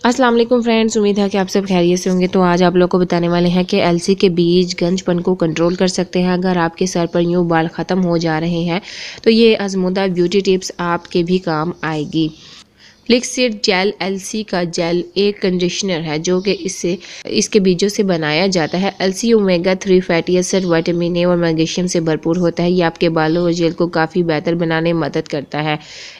अस्सलाम वालेकुम फ्रेंड्स, उम्मीद है कि आप सब खैरियत से होंगे। तो आज आप लोग को बताने वाले हैं कि अलसी के बीज गंजपन को कंट्रोल कर सकते हैं। अगर आपके सर पर यूँ बाल ख़त्म हो जा रहे हैं तो ये आजमूदा ब्यूटी टिप्स आपके भी काम आएगी। फ्लिक्ससीड जेल अलसी का जेल एक कंडीशनर है जो कि इसके बीजों से बनाया जाता है। अलसी omega 3 fatty acid, vitamin A और मैग्नीशियम से भरपूर होता है। ये आपके बालों और जेल को काफ़ी बेहतर बनाने में मदद करता है।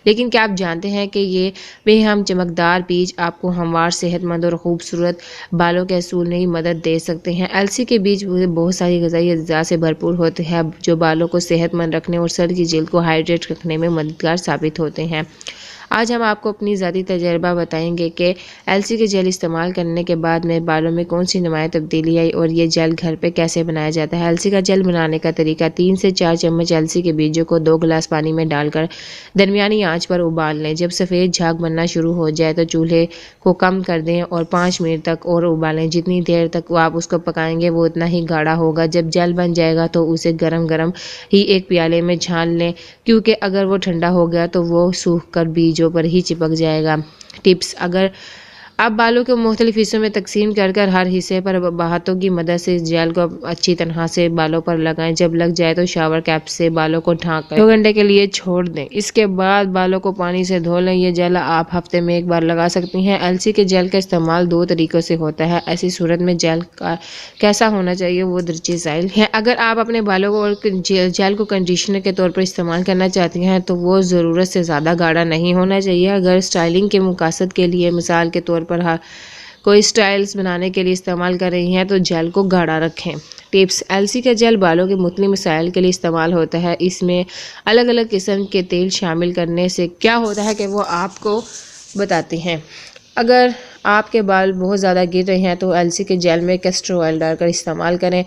लेकिन क्या आप जानते हैं कि ये बेहद चमकदार बीज आपको हमवार, सेहतमंद और खूबसूरत बालों के असूल में ही मदद दे सकते हैं। अलसी के बीज बहुत सारी ग़िज़ाई अज्जा से भरपूर होते हैं जो बालों को सेहतमंद रखने और सर की जेल को हाइड्रेट रखने में मददगार साबित होते हैं। आज हम आपको अपनी ज़ाती तजर्बा बताएंगे कि अलसी के जेल इस्तेमाल करने के बाद मेरे बालों में कौन सी नुमाया तब्दीली आई और ये जेल घर पे कैसे बनाया जाता है। अलसी का जेल बनाने का तरीका: 3 से 4 चम्मच अलसी के बीजों को 2 गिलास पानी में डालकर दरमियानी आंच पर उबाल लें। जब सफ़ेद झाग बनना शुरू हो जाए तो चूल्हे को कम कर दें और 5 मिनट तक और उबालें। जितनी देर तक वो आप उसको पकाएंगे वो उतना ही गाढ़ा होगा। जब जेल बन जाएगा तो उसे गरम गरम ही एक प्याले में छान लें, क्योंकि अगर वो ठंडा हो गया तो वो सूख कर बीजों पर ही चिपक जाएगा। टिप्स: अगर आप बालों को मुख्तलिफ हिस्सों में तकसीम कर हर हिस्से पर हाथों की मदद से जेल को अच्छी तरह से बालों पर लगाएं। जब लग जाए तो शावर कैप से बालों को ढाँक कर 2 घंटे के लिए छोड़ दें। इसके बाद बालों को पानी से धो लें। ये जेल आप हफ्ते में एक बार लगा सकती हैं। अलसी के जेल का इस्तेमाल 2 तरीक़ों से होता है। ऐसी सूरत में जेल का कैसा होना चाहिए वो दरजे ज़ाइल है। अगर आप अपने बालों को और जेल को कंडीशनर के तौर पर इस्तेमाल करना चाहती हैं तो वो ज़रूरत से ज़्यादा गाढ़ा नहीं होना चाहिए। अगर स्टाइलिंग के मकसद के लिए, मिसाल के तौर पर कोई स्टाइल्स बनाने के लिए इस्तेमाल कर रही हैं तो जेल को गाढ़ा रखें। टिप्स: अलसी का जेल बालों के मुख्तलिफ मसाइल के लिए इस्तेमाल होता है। इसमें अलग अलग किस्म के तेल शामिल करने से क्या होता है कि वो आपको बताते हैं। अगर आपके बाल बहुत ज़्यादा गिर रहे हैं तो अलसी के जेल में कैस्टर ऑयल डालकर इस्तेमाल करें।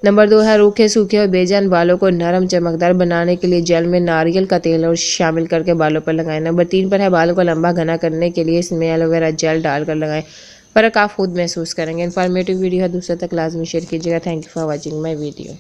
नंबर 2 है रूखे, सूखे और बेजान बालों को नरम चमकदार बनाने के लिए जेल में नारियल का तेल और शामिल करके बालों पर लगाएं। नंबर 3 पर है बालों को लंबा घना करने के लिए इसमें एलोवेरा जेल डालकर लगाएं। फ़र्क आप खुद महसूस करेंगे। इन्फॉर्मेटिव वीडियो है, दूसरे तक लाजमी शेयर कीजिएगा। Thank you for watching my video.